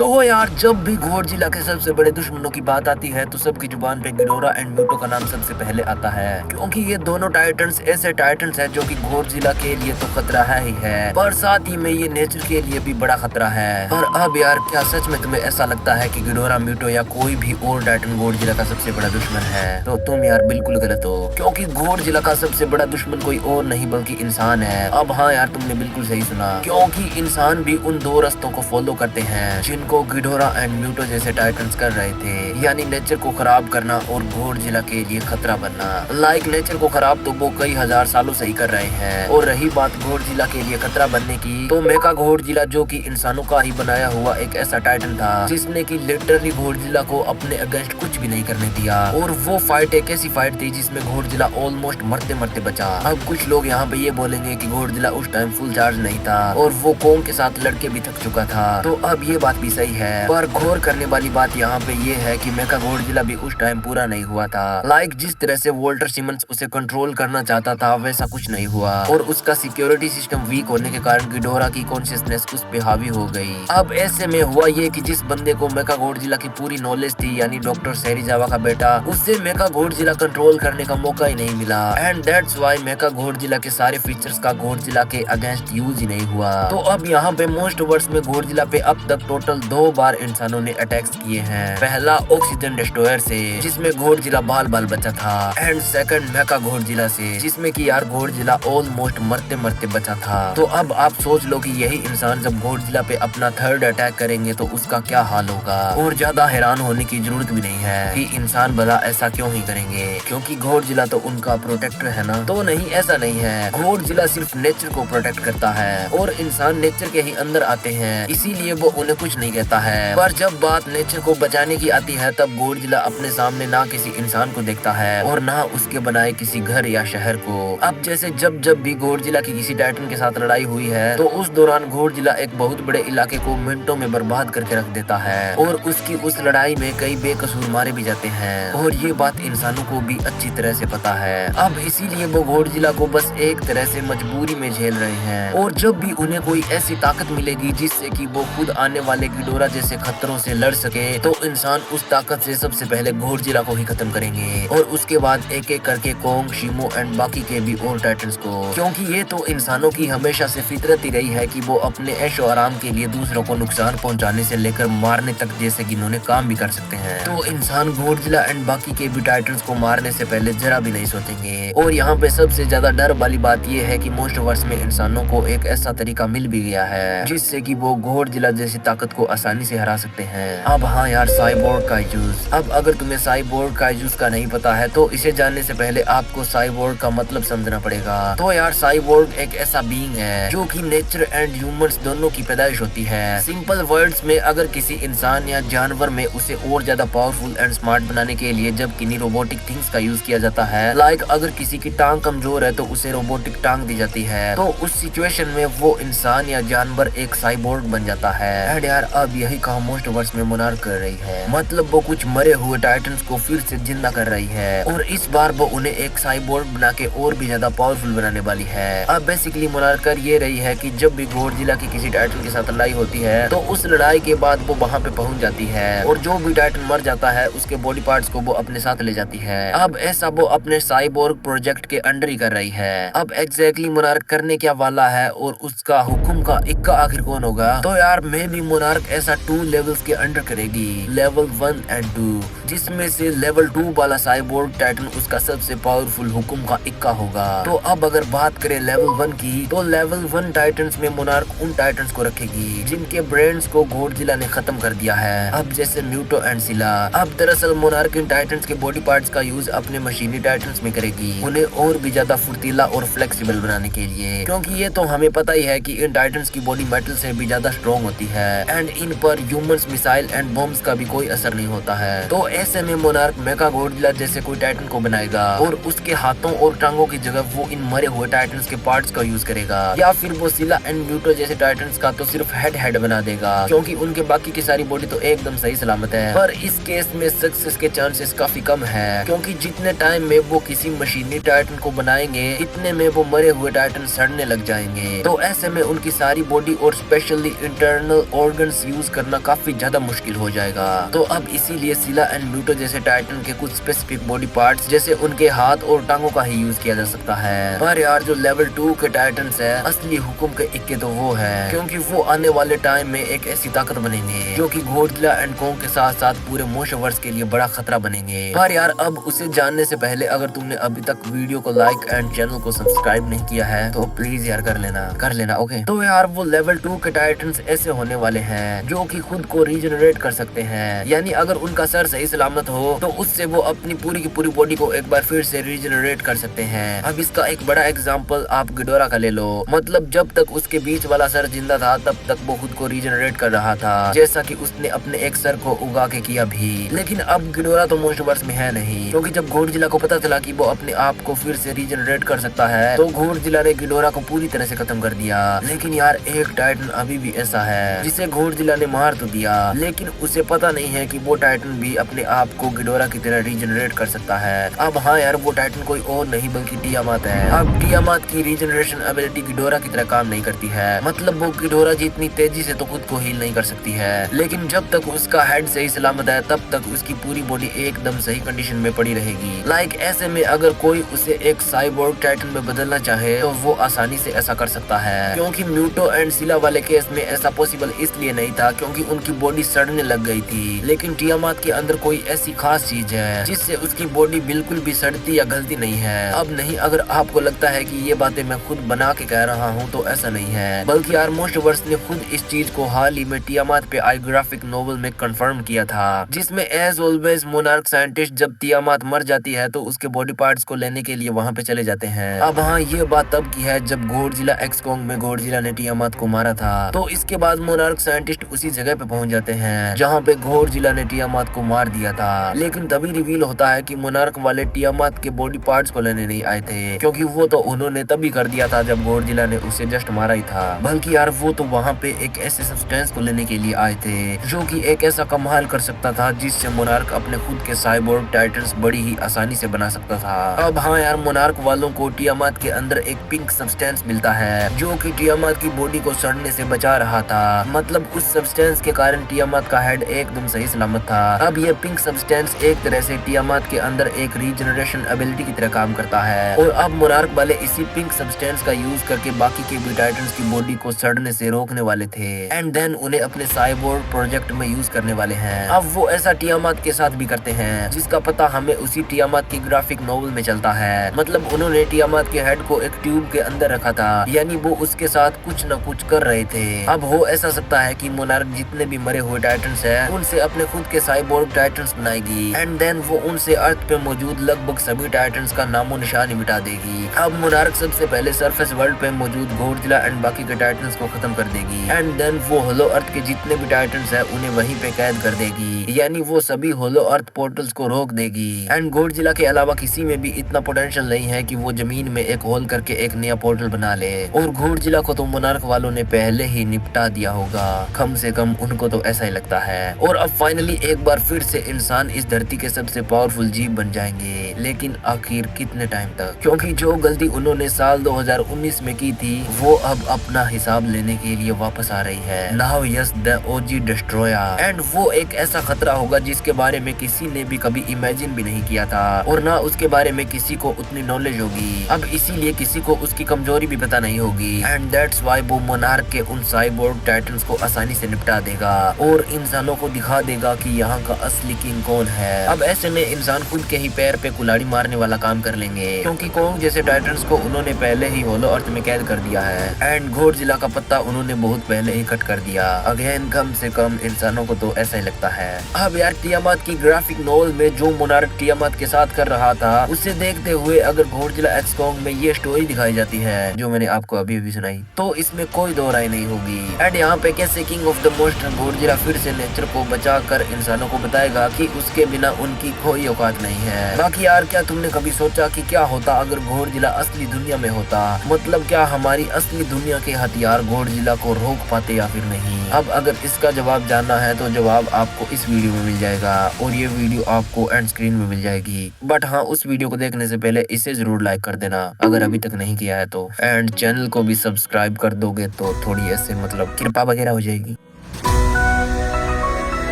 तो यार जब भी गोडजिला के सबसे बड़े दुश्मनों की बात आती है तो सबकी जुबान पे गिडोरा एंड म्यूटो का नाम सबसे पहले आता है, क्योंकि ये दोनों टाइटन्स ऐसे टाइटन्स हैं जो कि गोडजिला के लिए तो खतरा है ही है, पर साथ ही में ये नेचर के लिए भी बड़ा खतरा है। पर अब यार क्या सच में तुम्हें ऐसा लगता है कि गिडोरा, म्यूटो या कोई भी और टाइटन गोडजिला का सबसे बड़ा दुश्मन है? तो तुम यार बिल्कुल गलत हो, क्योंकि गोडजिला का सबसे बड़ा दुश्मन कोई और नहीं बल्कि इंसान है। अब हाँ यार तुमने बिल्कुल सही सुना, क्योंकि इंसान भी उन दो रास्तों को फॉलो करते हैं जिनको गिडोरा एंड म्यूटो जैसे टाइटन्स कर रहे थे, यानी नेचर को खराब करना और गोडजिला के लिए खतरा बनना। लाइक नेचर को खराब तो वो कई हजार सालों से ही कर रहे हैं, और रही बात गोडजिला के लिए खतरा बनने की, तो मेका गोडजिला जो कि इंसानों का ही बनाया हुआ एक ऐसा टाइटन था जिसने की लिटरली गोडजिला को अपने अगेंस्ट कुछ भी नहीं करने दिया, और वो फाइट एक ऐसी फाइट थी जिसमें गोडजिला ऑलमोस्ट मरते मरते बचा। अब कुछ लोग यहाँ पे ये बोलेंगे कि गोडजिला उस टाइम फुल चार्ज नहीं था और वो कोंग के साथ लड़के भी थक चुका था, तो अब ये बात भी सही है, पर गौर करने वाली बात यहाँ पे ये है कि मेका गोडजिला भी उस टाइम पूरा नहीं हुआ था। लाइक जिस तरह से वोल्टर सिमंस उसे कंट्रोल करना चाहता था वैसा कुछ नहीं हुआ, और उसका सिक्योरिटी सिस्टम वीक होने के कारण गिडोरा की कॉन्शियसनेस उस पे हावी हो गई। अब ऐसे में हुआ ये कि जिस बंदे को मेका गोडजिला की पूरी नॉलेज थी, यानी डॉक्टर सेरिजावा का बेटा, उससे मेका गोडजिला कंट्रोल करने का मौका ही नहीं मिला, and that's why Mechagodzilla के सारे फीचर्स का गोडजिला के अगेंस्ट यूज ही नहीं हुआ। तो अब यहाँ पे मोस्ट वर्ड्स में गोडजिला पे अब तक टोटल 2 बार इंसानों ने अटैक्स किए हैं। पहला ऑक्सीजन डिस्ट्रॉयर से जिसमें गोडजिला बाल बाल बचा था, एंड सेकंड मेका गोडजिला से जिसमें कि यार गोडजिला ऑलमोस्ट मरते मरते बचा था। तो अब आप सोच लो कि यही इंसान जब गोडजिला पे अपना थर्ड अटैक करेंगे तो उसका क्या हाल होगा। और ज्यादा हैरान होने की जरूरत भी नहीं है कि इंसान भला ऐसा क्यों ही करेंगे, क्योंकि गोडजिला तो उनका प्रोटेक्टर है ना। तो नहीं, ऐसा नहीं है, गोडजिला सिर्फ नेचर को प्रोटेक्ट करता है और इंसान नेचर के ही अंदर आते हैं, इसीलिए वो उन्हें कुछ नहीं कहता है। पर जब बात नेचर को बचाने की आती है तब गोडजिला अपने सामने ना किसी इंसान को देखता है और ना उसके बनाए किसी घर या शहर को। अब जैसे जब जब भी गोडजिला की किसी टाइटन के साथ लड़ाई हुई है तो उस दौरान गोडजिला एक बहुत बड़े इलाके को मिनटों में बर्बाद करके रख देता है, और उसकी उस लड़ाई में कई बेकसूर मारे भी जाते हैं, और ये बात इंसानों को भी अच्छी तरह से पता है। अब इसीलिए वो गोडजिला को बस एक तरह से मजबूरी में झेल रहे हैं, और जब भी उन्हें कोई ऐसी ताकत मिलेगी जिससे कि वो खुद आने वाले गिडोरा जैसे खतरों से लड़ सके तो इंसान उस ताकत से सबसे पहले गोडजिला को ही खत्म करेंगे, और उसके बाद एक एक करके कोंग, शिमो एंड बाकी के भी और टाइटन्स को, क्योंकि ये तो इंसानों की हमेशा से फितरत ही रही है कि वो अपने ऐशो आराम के लिए दूसरों को नुकसान पहुंचाने से लेकर मारने तक जैसे कि इन्होंने काम भी कर सकते हैं। तो इंसान गोडजिला एंड बाकी के भी टाइटन्स को मारने से पहले जरा भी नहीं सोचेंगे। और यहाँ पे सबसे ज्यादा डर वाली बात ये है कि मोस्ट वर्ष में इंसानों को एक ऐसा तरीका मिल भी गया है जिससे कि वो गोडजिला जैसी ताकत को आसानी से हरा सकते हैं। अब हाँ यार, साइबोर्ग काइजूस। अब अगर तुम्हें साइबोर्ग काइजूस का नहीं पता है तो इसे जानने से पहले आपको साइबोर्ग का मतलब समझना पड़ेगा। तो यार साइबोर्ग एक ऐसा बीइंग है जो कि नेचर एंड ह्यूमंस दोनों की पैदाइश होती है। सिंपल वर्ड्स में अगर किसी इंसान या जानवर में उसे और ज्यादा पावरफुल एंड स्मार्ट बनाने के लिए जब किन्हीं रोबोटिक थिंग्स का यूज किया जाता है, लाइक अगर किसी की टांग कमजोर है तो उसे रोबोटिक टांग दी जाती है, तो उस सिचुएशन में वो इंसान या जानवर एक साइबोर्ग बन जाता है। एंड यार अब यही काम मोस्ट वर्स में मोनार्क कर रही है, मतलब वो कुछ मरे हुए टाइटन्स को फिर से जिंदा कर रही है, और इस बार वो उन्हें एक साइबोर्ग बना के और भी ज्यादा पावरफुल बनाने वाली है। अब बेसिकली मोनार्क कर ये रही है कि जब भी गोडजिला की किसी टाइटन के साथ लड़ाई होती है तो उस लड़ाई के बाद वो वहाँ पे पहुंच जाती है, और जो भी टाइटन मर जाता है उसके बॉडी पार्ट्स को वो अपने साथ ले जाती है। अब ऐसा वो अपने साइबोर्ग प्रोजेक्ट के अंडर ही कर रही है। अब एग्जैक्टली मोनार्क करने क्या वाला है और उसका हुक्म का इक्का आखिर कौन होगा? तो यार मे बी मोनार्क ऐसा 2 लेवल्स के अंडर करेगी, लेवल 1 एंड 2, जिसमें से लेवल 2 वाला साइबोर्ग टाइटन उसका सबसे पावरफुल हुक्म का इक्का होगा। तो अब अगर बात करें लेवल 1 की, तो लेवल 1 टाइटन्स में मोनार्क उन टाइटन्स को रखेगी जिनके ब्रेन्स को गोडजिला ने खत्म कर दिया है, अब जैसे म्यूटो एंड सिला। अब दरअसल मोनार्क इन टाइटन्स के बॉडी पार्ट्स का यूज अपने मशीनी टाइटन्स में करेगी, उन्हें और भी ज्यादा फुर्तीला और फ्लेक्सिबल बनाने के लिए, क्योंकि ये तो हमें पता ही है कि इन टाइटन्स की बॉडी मेटल से भी ज्यादा स्ट्रॉन्ग होती है, एंड इन पर ह्यूमंस, मिसाइल एंड बॉम्ब्स का भी कोई असर नहीं होता है। तो ऐसे में मोनार्क मेका गोडजिला जैसे कोई टाइटन को बनाएगा और उसके हाथों और टांगों की जगह वो इन मरे हुए टाइटन्स के पार्ट्स का यूज करेगा, या फिर वो सिला एंड म्यूटो जैसे टाइटन्स का तो सिर्फ हेड बना देगा, क्योंकि उनके बाकी की सारी बॉडी तो एकदम सही सलामत है। पर इस केस में सक्सेस के चांसेस काफी कम है, क्योंकि जितने टाइम में वो किसी मशीनी टाइटन को बनाएंगे इतने में वो मरे हुए टाइटन सड़ने लग जाएंगे। तो ऐसे में उनकी सारी बॉडी और स्पेशली इंटरनल ऑर्गन्स यूज करना काफी ज्यादा मुश्किल हो जाएगा। तो अब इसीलिए सिला एंड म्यूटो जैसे टाइटन के कुछ स्पेसिफिक बॉडी पार्ट्स जैसे उनके हाथ और टांगों का ही यूज किया जा सकता है। पर यार जो लेवल 2 के टाइटन्स है असली हुकुम के इक्के तो वो है, क्योंकि वो आने वाले टाइम में एक ऐसी ताकत बनेंगे जो कि गोdzilla एंड कोंग के साथ साथ पूरे मोशोवर्स के लिए बड़ा खतरा बनेंगे। पर यार अब उसे जानने से पहले अगर तुमने अभी तक वीडियो को लाइक एंड चैनल को सब्सक्राइब नहीं किया है तो प्लीज यार कर लेना ओके। तो यार वो लेवल 2 के टाइटन्स ऐसे होने वाले हैं जो कि खुद को रीजनरेट कर सकते हैं, यानी अगर उनका सर सही सलामत हो तो उससे वो अपनी पूरी की पूरी बॉडी को एक बार फिर से रीजनरेट कर सकते हैं। अब इसका एक बड़ा एग्जांपल आप गिडोरा का ले लो, मतलब जब तक उसके बीच वाला सर जिंदा था तब तक वो खुद को रीजनरेट कर रहा था, जैसा कि उसने अपने एक सर को उगा के किया भी। लेकिन अब गिडोरा तो मोशोवर्स में है नहीं, क्योंकि जब गोdzilla को पता चला कि वो अपने आप को फिर से रीजनरेट कर सकता है तो गोdzilla ने गिडोरा को पूरी तरह से खत्म कर दिया। लेकिन यार एक टाइटन अभी भी ऐसा है जिसे गोdzilla ने मार तो दिया, लेकिन उसे पता नहीं है कि वो टाइटन भी अपने आप को गिडोरा की तरह रीजनरेट कर सकता है। अब हाँ यार वो टाइटन कोई और नहीं बल्कि टियामात है। अब टियामात की रीजनरेशन एबिलिटी गिडोरा की तरह काम नहीं करती है, मतलब वो गिडोरा जितनी तेजी से तो खुद को हील नहीं कर सकती है, लेकिन जब तक उसका हेड सही सलामत है तब तक उसकी पूरी बॉडी एकदम सही कंडीशन में पड़ी रहेगी। लाइक ऐसे में अगर कोई उसे एक साइबोर्ग टाइटन में बदलना चाहे तो वो आसानी से ऐसा कर सकता है, क्योंकि म्यूटो एंड सिला वाले केस में ऐसा पॉसिबल इसलिए नहीं था क्योंकि उनकी बॉडी सड़ने लग गई थी। लेकिन टियामात के अंदर कोई ऐसी खास चीज है जिससे उसकी बॉडी बिल्कुल भी सड़ती या गलती नहीं है। अब नहीं अगर आपको लगता है कि ये बातें मैं खुद बना के कह रहा हूँ तो ऐसा नहीं है, बल्कि यार मोशोवर्स ने खुद इस चीज को हाल ही में टियामात पे आई ग्राफिक नोवेल में कंफर्म किया था, जिसमें एज ऑलवेज मोनार्क साइंटिस्ट जब टियामात मर जाती है तो उसके बॉडी पार्ट्स को लेने के लिए वहाँ पे चले जाते हैं। अब हाँ ये बात तब की है जब गोdzilla एक्स कोंग में गोdzilla ने टियामात को मारा था, तो इसके बाद मोनार्क साइंटिस्ट उसी जगह पे पहुंच जाते हैं जहाँ पे गोdzilla ने टियामात को मार दिया था। लेकिन तभी रिवील होता है कि मोनार्क वाले टियामात के बॉडी पार्ट्स को लेने नहीं आए थे, क्योंकि वो तो उन्होंने तभी कर दिया था जब गोdzilla ने उसे जस्ट मारा ही था, बल्कि यार वो तो वहाँ पे एक ऐसे सब्सटेंस को लेने के लिए आए थे जो कि एक ऐसा कमाल कर सकता था जिससे मोनार्क अपने खुद के साइबोर्ग टाइटन्स बड़ी ही आसानी से बना सकता था। अब हाँ यार मोनार्क वालों को टियामात के अंदर एक पिंक सब्सटेंस मिलता है जो कि टियामात की बॉडी को सड़ने से बचा रहा था, मतलब उस सब्सटेंस के कारण टियामात का हेड एकदम सही सलामत था। अब ये पिंक सब्सटेंस एक तरह से टियामात के अंदर एक रीजनरेशन एबिलिटी की तरह काम करता है, और अब मोनार्क वाले इसी पिंक सब्सटेंस का यूज करके बाकी के भी टाइटन्स की बॉडी को सड़ने से रोकने वाले थे एंड देन उन्हें अपने साइबोर्ग प्रोजेक्ट में यूज करने वाले हैं। अब वो ऐसा टियामात के साथ भी करते हैं जिसका पता हमें उसी टियामात की ग्राफिक नोवेल में चलता है, मतलब उन्होंने टियामात के हेड को एक ट्यूब के अंदर रखा था, यानी वो उसके साथ कुछ न कुछ कर रहे थे। अब हो ऐसा सकता है कि मोनार्क जितने भी मरे हुए टाइटन्स हैं उनसे अपने खुद के साइबोर्ग टाइटन्स बनाएगी एंड देन वो उनसे अर्थ पे मौजूद लगभग सभी टाइटन्स का नामो निशान मिटा देगी। अब मोनार्क सबसे पहले सरफेस वर्ल्ड पे मौजूद गोdzilla एंड बाकी के टाइटन्स को खत्म कर देगी एंड देन वो होलो अर्थ के जितने भी टाइटन्स हैं उन्हें वहीं पे कैद कर देगी, यानी वो सभी होलो अर्थ पोर्टल्स को रोक देगी। एंड गोdzilla के अलावा किसी में भी इतना पोटेंशियल नहीं है कि वो जमीन में एक होल करके एक नया पोर्टल बना ले, और गोdzilla को तो मोनार्क वालों ने पहले ही निपटा दिया होगा, कम से कम उनको तो ऐसा ही लगता है। और अब फाइनली एक बार फिर से इंसान इस धरती के सबसे पावरफुल जीव बन जाएंगे, लेकिन आखिर कितने टाइम तक, क्योंकि जो गलती उन्होंने साल 2019 में की थी वो अब अपना हिसाब लेने के लिए वापस आ रही है। Now yes the OG destroyer, and वो एक ऐसा खतरा होगा जिसके बारे में किसी ने भी कभी इमेजिन भी नहीं किया था और ना उसके बारे में किसी को उतनी नॉलेज होगी। अब इसीलिए किसी को उसकी कमजोरी भी पता नहीं होगी एंड दैट्स व्हाई वो मोनार्क के उन साइबोर्ग टाइटन्स को आसानी से निपटा देगा और इंसानों को दिखा देगा कि यहाँ का असली किंग कौन है। अब ऐसे में इंसान खुद के ही पैर पे कुल्हाड़ी मारने वाला काम कर लेंगे, क्योंकि कोंग जैसे टाइटन्स को उन्होंने पहले ही होलो अर्थ में कैद कर दिया है एंड गोdzilla का पत्ता उन्होंने बहुत पहले ही कट कर दिया। अगेन कम से कम इंसानों को तो ऐसा ही लगता है। अब यार टियामात की ग्राफिक नोवेल में जो मोनार्क टियामात के साथ कर रहा था उसे देखते हुए अगर गोdzilla एक्स कोंग में ये स्टोरी दिखाई जाती है जो मैंने आपको अभी अभी सुनाई तो इसमें कोई दो राय नहीं होगी। एंड यहाँ पे कैसे किंग ऑफ द मोस्टर गोdzilla फिर से नेचर को बचा कर इंसानों को बताएगा कि उसके बिना उनकी कोई औकात नहीं है। बाकी यार क्या तुमने कभी सोचा कि क्या होता अगर गोdzilla असली दुनिया में होता, मतलब क्या हमारी असली दुनिया के हथियार गोdzilla को रोक पाते या फिर नहीं। अब अगर इसका जवाब जानना है तो जवाब आपको इस वीडियो में मिल जाएगा और ये वीडियो आपको एंड स्क्रीन में मिल जाएगी। बट हाँ उस वीडियो को देखने से पहले इसे जरूर लाइक कर देना अगर अभी तक नहीं किया है तो, एंड चैनल को भी सब्सक्राइब कर दोगे तो थोड़ी ऐसे मतलब कृपा वगैरह हो जाएगी।